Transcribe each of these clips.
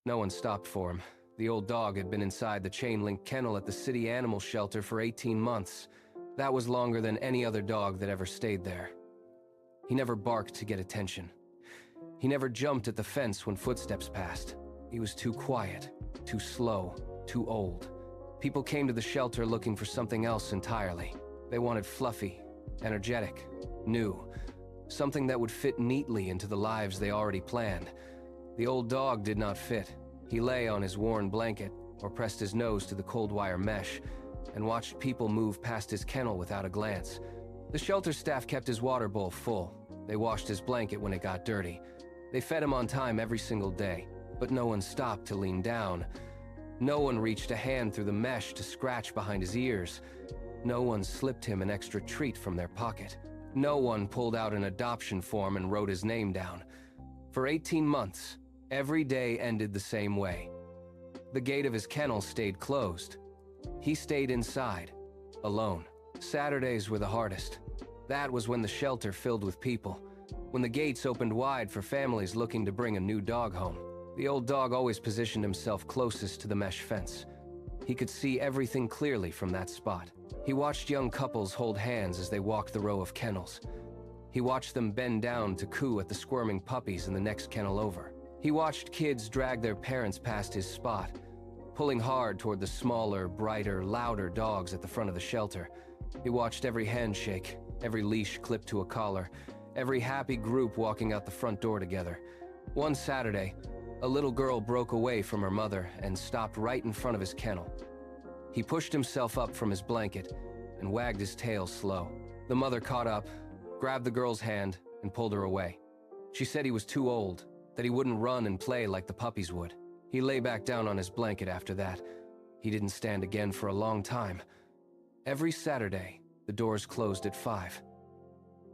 No one stopped for him. The old dog had been inside the chain-link kennel at the city animal shelter for 18 months. That was longer than any other dog that ever stayed there. He never barked to get attention. He never jumped at the fence when footsteps passed. He was too quiet, too slow, too old. People came to the shelter looking for something else entirely. They wanted fluffy, energetic, new, something that would fit neatly into the lives they already planned. The old dog did not fit. He lay on his worn blanket or pressed his nose to the cold wire mesh and watched people move past his kennel without a glance. The shelter staff kept his water bowl full. They washed his blanket when it got dirty. They fed him on time every single day, but no one stopped to lean down. No one reached a hand through the mesh to scratch behind his ears. No one slipped him an extra treat from their pocket. No one pulled out an adoption form and wrote his name down. For 18 months, every day ended the same way. The gate of his kennel stayed closed. He stayed inside, alone. Saturdays were the hardest. That was when the shelter filled with people, when the gates opened wide for families looking to bring a new dog home. The old dog always positioned himself closest to the mesh fence. He could see everything clearly from that spot. He watched young couples hold hands as they walked the row of kennels. He watched them bend down to coo at the squirming puppies in the next kennel over. He watched kids drag their parents past his spot, pulling hard toward the smaller, brighter, louder dogs at the front of the shelter. He watched every handshake, every leash clipped to a collar, every happy group walking out the front door together. One Saturday, a little girl broke away from her mother and stopped right in front of his kennel. He pushed himself up from his blanket and wagged his tail slow. The mother caught up, grabbed the girl's hand, and pulled her away. She said he was too old, that he wouldn't run and play like the puppies would. He lay back down on his blanket after that. He didn't stand again for a long time. Every Saturday, the doors closed at 5.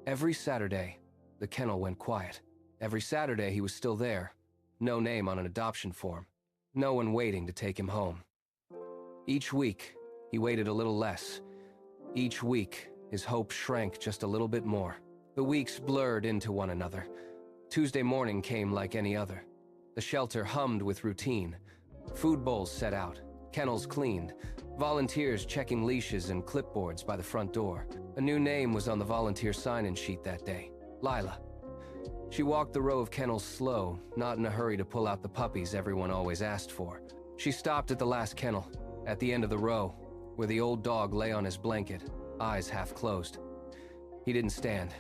Every Saturday, the kennel went quiet. Every Saturday, he was still there. No name on an adoption form. No one waiting to take him home. Each week, he waited a little less. Each week, his hope shrank just a little bit more. The weeks blurred into one another. Tuesday morning came like any other. The shelter hummed with routine. Food bowls set out, kennels cleaned, volunteers checking leashes and clipboards by the front door. A new name was on the volunteer sign-in sheet that day, Lila. She walked the row of kennels slow, not in a hurry to pull out the puppies everyone always asked for. She stopped at the last kennel, at the end of the row, where the old dog lay on his blanket, eyes half closed. He didn't stand.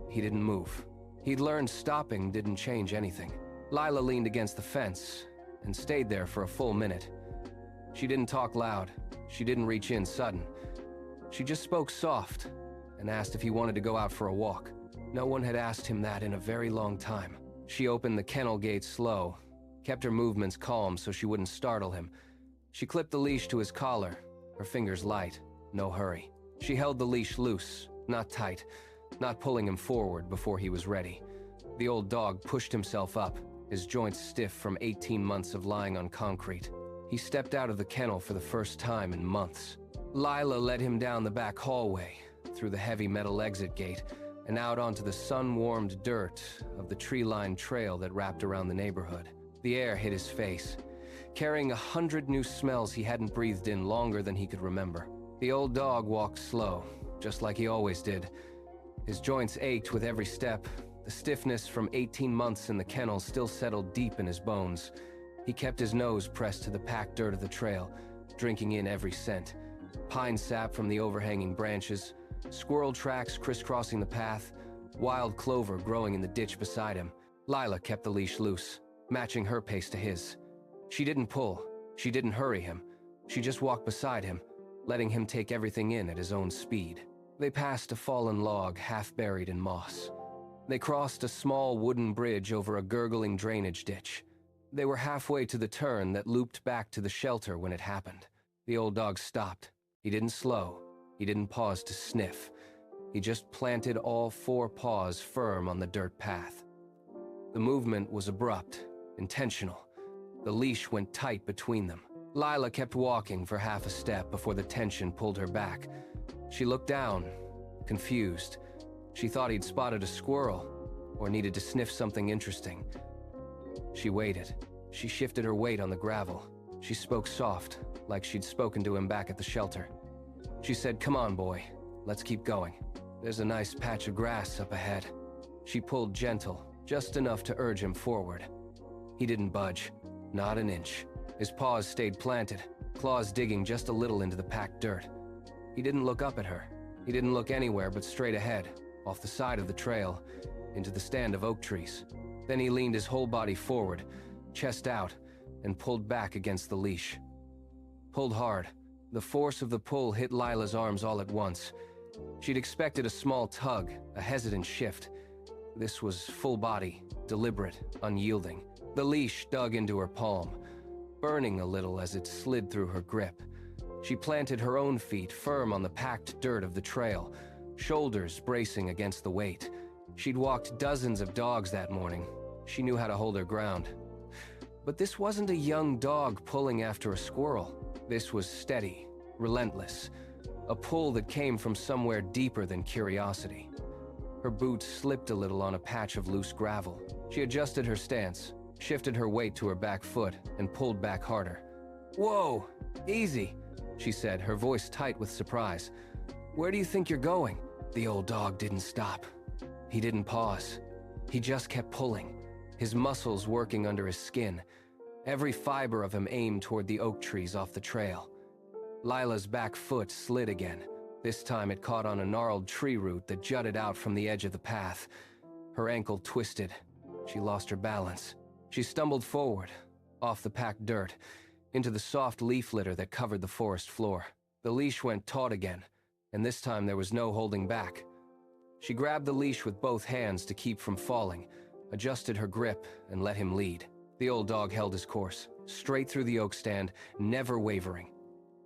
He didn't move. He'd learned stopping didn't change anything. Lila leaned against the fence and stayed there for a full minute. She didn't talk loud. She didn't reach in sudden. She just spoke soft and asked if he wanted to go out for a walk. No one had asked him that in a very long time. She opened the kennel gate slow, kept her movements calm so she wouldn't startle him. She clipped the leash to his collar, her fingers light, no hurry. She held the leash loose, not tight, not pulling him forward before he was ready. The old dog pushed himself up, his joints stiff from 18 months of lying on concrete. He stepped out of the kennel for the first time in months. Lila led him down the back hallway, through the heavy metal exit gate, and out onto the sun-warmed dirt of the tree-lined trail that wrapped around the neighborhood. The air hit his face, carrying 100 new smells he hadn't breathed in longer than he could remember. The old dog walked slow, just like he always did. His joints ached with every step. The stiffness from 18 months in the kennel still settled deep in his bones. He kept his nose pressed to the packed dirt of the trail, drinking in every scent. Pine sap from the overhanging branches, squirrel tracks crisscrossing the path, wild clover growing in the ditch beside him. Lila kept the leash loose, matching her pace to his. She didn't pull. She didn't hurry him. She just walked beside him, letting him take everything in at his own speed. They passed a fallen log half buried in moss. They crossed a small wooden bridge over a gurgling drainage ditch. They were halfway to the turn that looped back to the shelter when it happened. The old dog stopped. He didn't slow. He didn't pause to sniff. He just planted all 4 paws firm on the dirt path. The movement was abrupt, intentional. The leash went tight between them. Lila kept walking for half a step before the tension pulled her back. She looked down, confused. She thought he'd spotted a squirrel or needed to sniff something interesting. She waited. She shifted her weight on the gravel. She spoke soft, like she'd spoken to him back at the shelter. She said, "Come on, boy. Let's keep going. There's a nice patch of grass up ahead." She pulled gentle, just enough to urge him forward. He didn't budge, not an inch. His paws stayed planted, claws digging just a little into the packed dirt. He didn't look up at her. He didn't look anywhere but straight ahead, off the side of the trail, into the stand of oak trees. Then he leaned his whole body forward, chest out, and pulled back against the leash. Pulled hard. The force of the pull hit Lila's arms all at once. She'd expected a small tug, a hesitant shift. This was full body, deliberate, unyielding. The leash dug into her palm, burning a little as it slid through her grip. She planted her own feet firm on the packed dirt of the trail, shoulders bracing against the weight. She'd walked dozens of dogs that morning. She knew how to hold her ground. But this wasn't a young dog pulling after a squirrel. This was steady, relentless, a pull that came from somewhere deeper than curiosity. Her boots slipped a little on a patch of loose gravel. She adjusted her stance, shifted her weight to her back foot, and pulled back harder. "Whoa, easy," she said, her voice tight with surprise. "Where do you think you're going?" The old dog didn't stop. He didn't pause. He just kept pulling, his muscles working under his skin, every fiber of him aimed toward the oak trees off the trail. Lila's back foot slid again. This time it caught on a gnarled tree root that jutted out from the edge of the path. Her ankle twisted. She lost her balance. She stumbled forward, off the packed dirt, into the soft leaf litter that covered the forest floor. The leash went taut again, and this time there was no holding back. She grabbed the leash with both hands to keep from falling, adjusted her grip, and let him lead. The old dog held his course, straight through the oak stand, never wavering.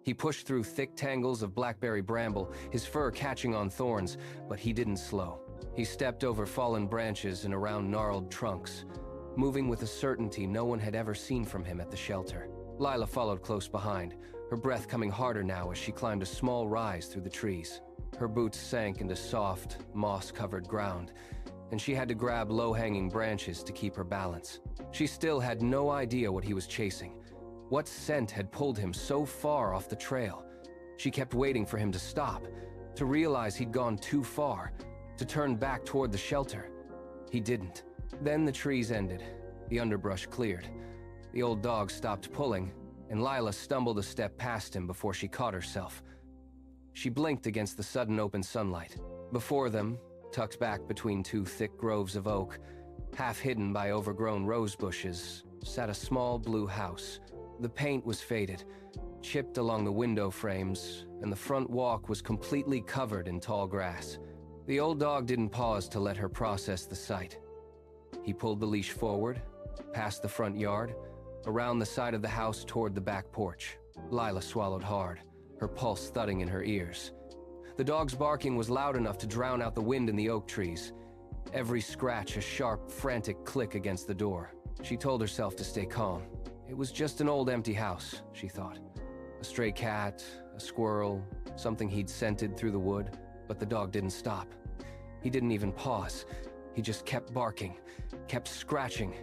He pushed through thick tangles of blackberry bramble, his fur catching on thorns, but he didn't slow. He stepped over fallen branches and around gnarled trunks, moving with a certainty no one had ever seen from him at the shelter. Lila followed close behind, her breath coming harder now as she climbed a small rise through the trees. Her boots sank into soft, moss-covered ground, and she had to grab low-hanging branches to keep her balance. She still had no idea what he was chasing. What scent had pulled him so far off the trail? She kept waiting for him to stop, to realize he'd gone too far, to turn back toward the shelter. He didn't. Then the trees ended, the underbrush cleared. The old dog stopped pulling, and Lila stumbled a step past him before she caught herself. She blinked against the sudden open sunlight. Before them, tucked back between two thick groves of oak, half hidden by overgrown rose bushes, sat a small blue house. The paint was faded, chipped along the window frames, and the front walk was completely covered in tall grass. The old dog didn't pause to let her process the sight. He pulled the leash forward, past the front yard, around the side of the house toward the back porch. Lila swallowed hard, her pulse thudding in her ears. The dog's barking was loud enough to drown out the wind in the oak trees. Every scratch a sharp, frantic click against the door. She told herself to stay calm. It was just an old empty house, she thought. A stray cat, a squirrel, something he'd scented through the wood, but the dog didn't stop. He didn't even pause. He just kept barking, kept scratching,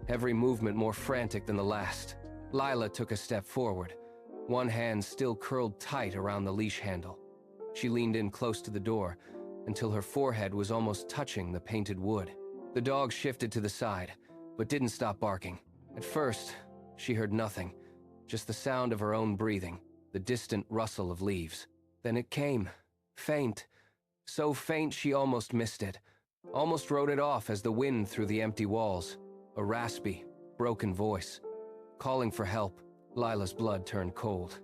every movement more frantic than the last. Lila took a step forward, one hand still curled tight around the leash handle. She leaned in close to the door until her forehead was almost touching the painted wood. The dog shifted to the side, but didn't stop barking. At first, she heard nothing, just the sound of her own breathing, the distant rustle of leaves. Then it came, faint, so faint she almost missed it, almost wrote it off as the wind through the empty walls. A raspy, broken voice, calling for help. Lila's blood turned cold.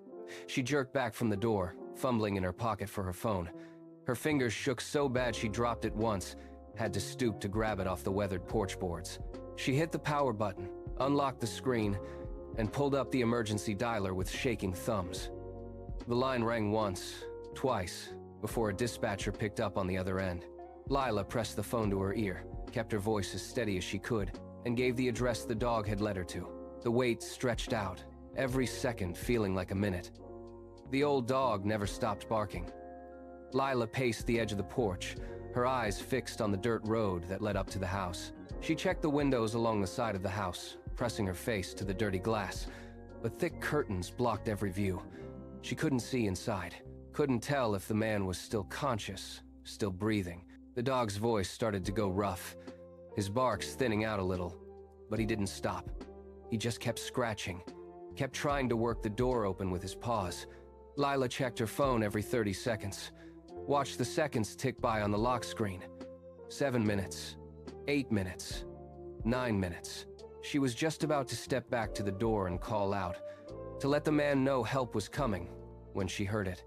She jerked back from the door, fumbling in her pocket for her phone. Her fingers shook so bad she dropped it once, had to stoop to grab it off the weathered porch boards. She hit the power button, unlocked the screen, and pulled up the emergency dialer with shaking thumbs. The line rang once, twice, before a dispatcher picked up on the other end. Lila pressed the phone to her ear, kept her voice as steady as she could, and gave the address the dog had led her to. The wait stretched out, every second feeling like a minute. The old dog never stopped barking. Lila paced the edge of the porch, her eyes fixed on the dirt road that led up to the house. She checked the windows along the side of the house, pressing her face to the dirty glass, but thick curtains blocked every view. She couldn't see inside, couldn't tell if the man was still conscious, still breathing. The dog's voice started to go rough, his barks thinning out a little, but he didn't stop. He just kept scratching, kept trying to work the door open with his paws. Lila checked her phone every 30 seconds, watched the seconds tick by on the lock screen. 7 minutes, 8 minutes, 9 minutes. She was just about to step back to the door and call out, to let the man know help was coming, when she heard it.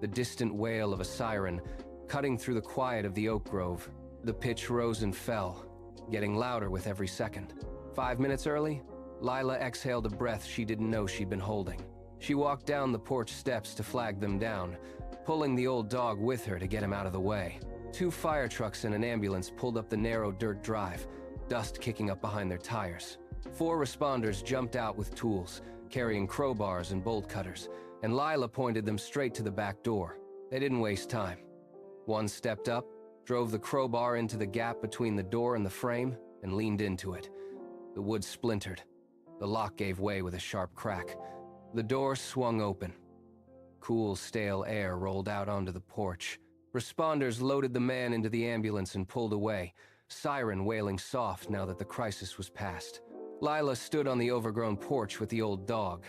The distant wail of a siren, cutting through the quiet of the oak grove. The pitch rose and fell, getting louder with every second. 5 minutes early, Lila exhaled a breath she didn't know she'd been holding. She walked down the porch steps to flag them down, pulling the old dog with her to get him out of the way. 2 fire trucks and an ambulance pulled up the narrow dirt drive, dust kicking up behind their tires. 4 responders jumped out with tools, carrying crowbars and bolt cutters, and Lila pointed them straight to the back door. They didn't waste time. One stepped up, drove the crowbar into the gap between the door and the frame, and leaned into it. The wood splintered. The lock gave way with a sharp crack. The door swung open. Cool, stale air rolled out onto the porch. Responders loaded the man into the ambulance and pulled away, siren wailing soft now that the crisis was past. Lila stood on the overgrown porch with the old dog,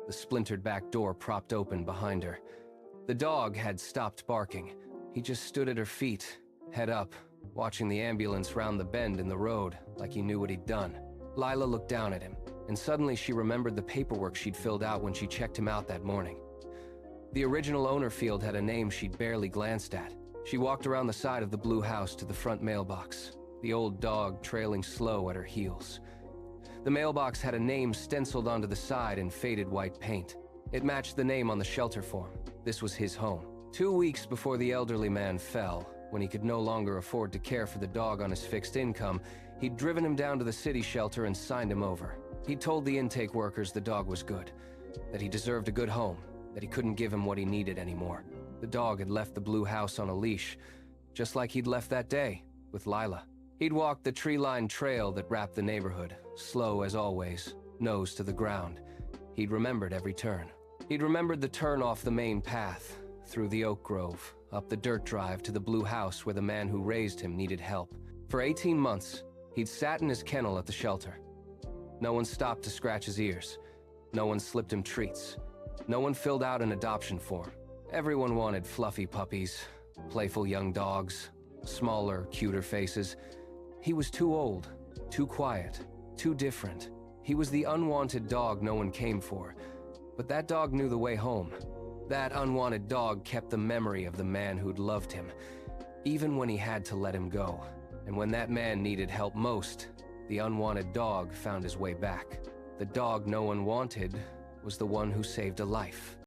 the splintered back door propped open behind her. The dog had stopped barking. He just stood at her feet, head up, watching the ambulance round the bend in the road like he knew what he'd done. Lila looked down at him, and suddenly she remembered the paperwork she'd filled out when she checked him out that morning. The original owner field had a name she'd barely glanced at. She walked around the side of the blue house to the front mailbox, the old dog trailing slow at her heels. The mailbox had a name stenciled onto the side in faded white paint. It matched the name on the shelter form. This was his home. 2 weeks before the elderly man fell, when he could no longer afford to care for the dog on his fixed income, he'd driven him down to the city shelter and signed him over. He'd told the intake workers the dog was good, that he deserved a good home, that he couldn't give him what he needed anymore. The dog had left the blue house on a leash, just like he'd left that day, with Lila. He'd walked the tree-lined trail that wrapped the neighborhood, slow as always, nose to the ground. He'd remembered every turn. He'd remembered the turn off the main path, through the oak grove, up the dirt drive to the blue house where the man who raised him needed help. For 18 months, he'd sat in his kennel at the shelter. No one stopped to scratch his ears. No one slipped him treats. No one filled out an adoption form. Everyone wanted fluffy puppies, playful young dogs, smaller, cuter faces. He was too old, too quiet, too different. He was the unwanted dog no one came for, but that dog knew the way home. That unwanted dog kept the memory of the man who'd loved him, even when he had to let him go. And when that man needed help most, the unwanted dog found his way back. The dog no one wanted was the one who saved a life.